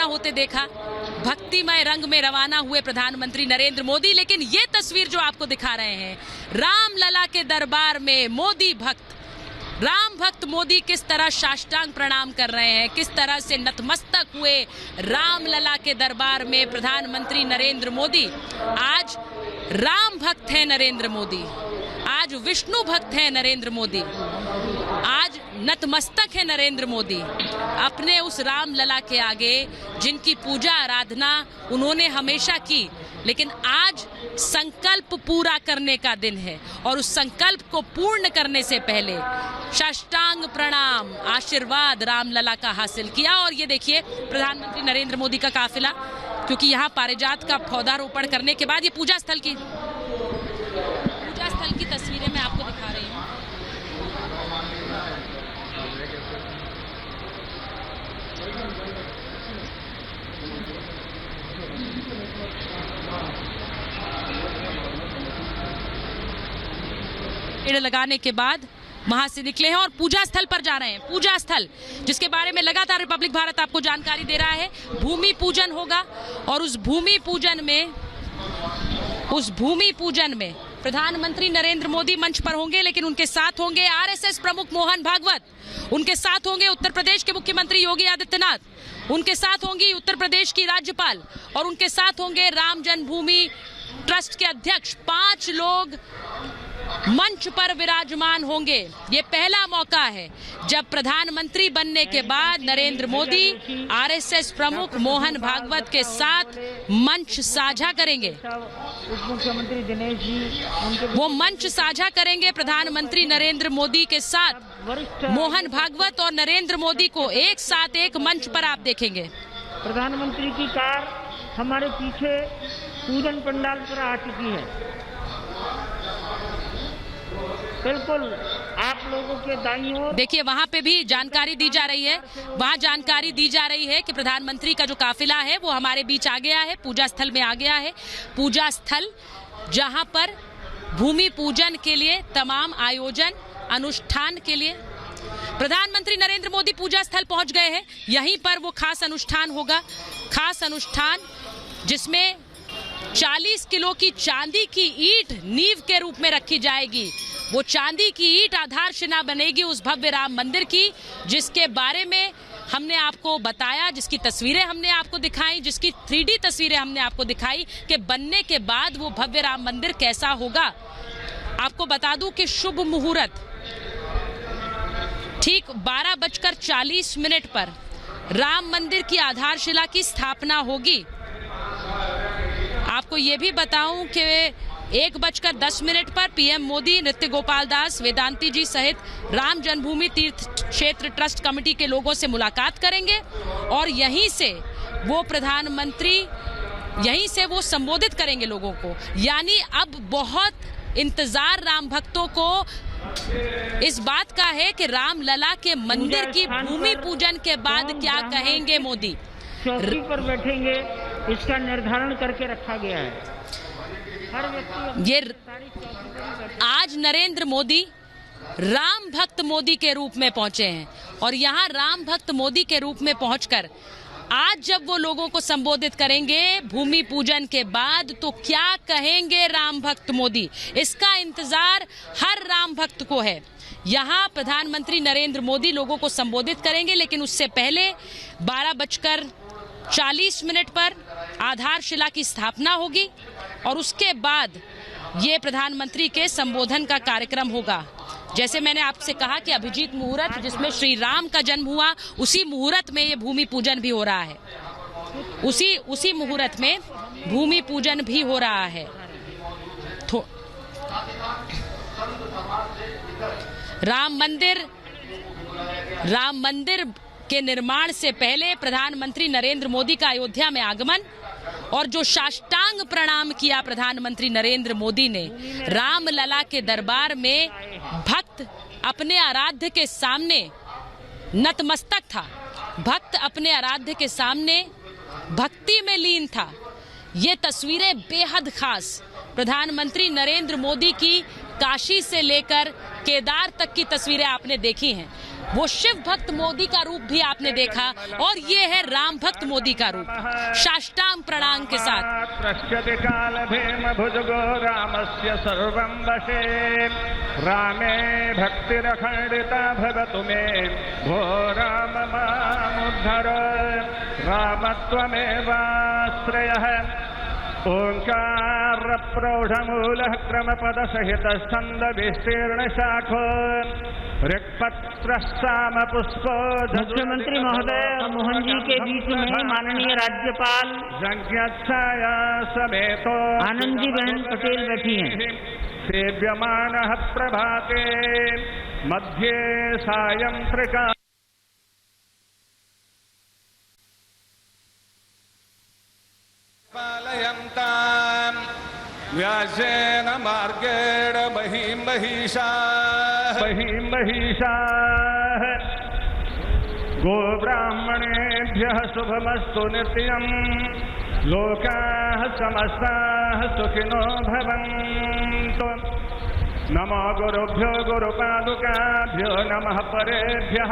रवाना होते देखा, भक्तिमय रंग में रवाना हुए प्रधानमंत्री नरेंद्र मोदी। लेकिन ये तस्वीर जो आपको दिखा रहे हैं, रामलला के दरबार में मोदी भक्त, राम भक्त मोदी किस तरह साष्टांग प्रणाम कर रहे हैं, किस तरह से नतमस्तक हुए रामलला के दरबार में प्रधानमंत्री नरेंद्र मोदी। आज राम भक्त हैं नरेंद्र मोदी, आज विष्णु भक्त हैं नरेंद्र मोदी, आज नतमस्तक है नरेंद्र मोदी अपने उस रामलला के आगे जिनकी पूजा आराधना उन्होंने हमेशा की। लेकिन आज संकल्प पूरा करने का दिन है और उस संकल्प को पूर्ण करने से पहले साष्टांग प्रणाम आशीर्वाद रामलला का हासिल किया। और ये देखिए प्रधानमंत्री नरेंद्र मोदी का काफिला, क्योंकि यहाँ पारिजात का पौधारोपण करने के बाद ये पूजा स्थल की तस्वीरें मैं आपको दिखा रही हूँ। पेड़ लगाने के बाद वहां से निकले हैं और पूजा स्थल पर जा रहे हैं। पूजा स्थल जिसके बारे में लगातार रिपब्लिक भारत आपको जानकारी दे रहा है, भूमि पूजन होगा और उस भूमि पूजन में प्रधानमंत्री नरेंद्र मोदी मंच पर होंगे, लेकिन उनके साथ होंगे आरएसएस प्रमुख मोहन भागवत, उनके साथ होंगे उत्तर प्रदेश के मुख्यमंत्री योगी आदित्यनाथ, उनके साथ होंगी उत्तर प्रदेश की राज्यपाल और उनके साथ होंगे राम जन्मभूमि ट्रस्ट के अध्यक्ष। 5 लोग मंच पर विराजमान होंगे। ये पहला मौका है जब प्रधानमंत्री बनने के बाद नरेंद्र मोदी आरएसएस प्रमुख मोहन भागवत के साथ मंच साझा करेंगे। उप मुख्यमंत्री दिनेश जी वो मंच साझा करेंगे प्रधानमंत्री नरेंद्र मोदी के साथ। मोहन भागवत और नरेंद्र मोदी को एक साथ एक मंच पर आप देखेंगे। प्रधानमंत्री की कार हमारे पीछे पूजन पंडाल पर आ चुकी है। बिल्कुल आप लोगों के दाईं ओर देखिए वहां पे भी जानकारी दी जा रही है, वहां जानकारी दी जा रही है कि प्रधानमंत्री का जो काफिला है वो हमारे बीच आ गया है, पूजा स्थल में आ गया है। पूजा स्थल जहां पर भूमि पूजन के लिए तमाम आयोजन अनुष्ठान के लिए प्रधानमंत्री नरेंद्र मोदी पूजा स्थल पहुंच गए हैं। यहीं पर वो खास अनुष्ठान होगा, खास अनुष्ठान जिसमें 40 किलो की चांदी की ईंट नींव के रूप में रखी जाएगी। वो चांदी की ईंट आधारशिला बनेगी उस भव्य राम मंदिर की, जिसके बारे में हमने आपको बताया, जिसकी तस्वीरें हमने आपको दिखाई, जिसकी 3D तस्वीरें हमने आपको दिखाई कि बनने के बाद वो भव्य राम मंदिर कैसा होगा। आपको बता दूं कि शुभ मुहूर्त ठीक 12:40 पर राम मंदिर की आधारशिला की स्थापना होगी। आपको ये भी बताऊं कि 1:10 पर पीएम मोदी नृत्य गोपाल दास वेदांती जी सहित राम जन्मभूमि तीर्थ क्षेत्र ट्रस्ट कमेटी के लोगों से मुलाकात करेंगे और यहीं से वो संबोधित करेंगे लोगों को। यानी अब बहुत इंतजार राम भक्तों को इस बात का है कि रामलला के मंदिर की भूमि पूजन के बाद क्या कहेंगे मोदी। चौकी पर बैठेंगे, इसका निर्धारण करके रखा गया है। हर व्यक्ति ये आज नरेंद्र मोदी राम भक्त मोदी के रूप में पहुंचे हैं और यहाँ राम भक्त मोदी के रूप में पहुंचकर आज जब वो लोगों को संबोधित करेंगे भूमि पूजन के बाद, तो क्या कहेंगे राम भक्त मोदी, इसका इंतजार हर राम भक्त को है। यहाँ प्रधानमंत्री नरेंद्र मोदी लोगों को संबोधित करेंगे, लेकिन उससे पहले 12:40 पर आधारशिला की स्थापना होगी और उसके बाद ये प्रधानमंत्री के संबोधन का कार्यक्रम होगा। जैसे मैंने आपसे कहा कि अभिजीत मुहूर्त जिसमें श्री राम का जन्म हुआ, उसी मुहूर्त में ये भूमि पूजन भी हो रहा है, उसी मुहूर्त में भूमि पूजन भी हो रहा है। राम मंदिर के निर्माण से पहले प्रधानमंत्री नरेंद्र मोदी का अयोध्या में आगमन और जो साष्टांग प्रणाम किया प्रधानमंत्री नरेंद्र मोदी ने रामलला के दरबार में, भक्त अपने आराध्य के सामने नतमस्तक था, भक्त अपने आराध्य के सामने भक्ति में लीन था। ये तस्वीरें बेहद खास प्रधानमंत्री नरेंद्र मोदी की काशी से लेकर केदार तक की तस्वीरें आपने देखी हैं। वो शिव भक्त मोदी का रूप भी आपने देखा और ये है राम भक्त मोदी का रूप। साष्टांग प्रणाम के साथ प्रश्यति काल भीम भुजगो रामस्य सर्वं वशे रामे भक्तिरखण्डिता भवतु मे भो राम मामुद्धर रामत्वमेवाश्रयः ओंकार प्रौढमूलः क्रमपदसहित स्कंद विस्तीर्ण शाखो ऋक्पत्रस्सामपुष्पो मुख्यमंत्री महोदय मोहन जी के बीच में माननीय राज्यपाल संज्ञाया समेतो आनंदीबेन पटेल बैठी हैं। सेव्यमानः प्रभाते मध्ये सायं त्रिका पालयन्ताम् व्यासेन मार्गेण बहिं महिषाः गोब्राह्मणेभ्यः शुभमस्तु नित्यम् लोकाः समस्ताः सुखिनो भवन्तु। नमो गुरुभ्यो गुरुपादुकाभ्यो नमः परेभ्यः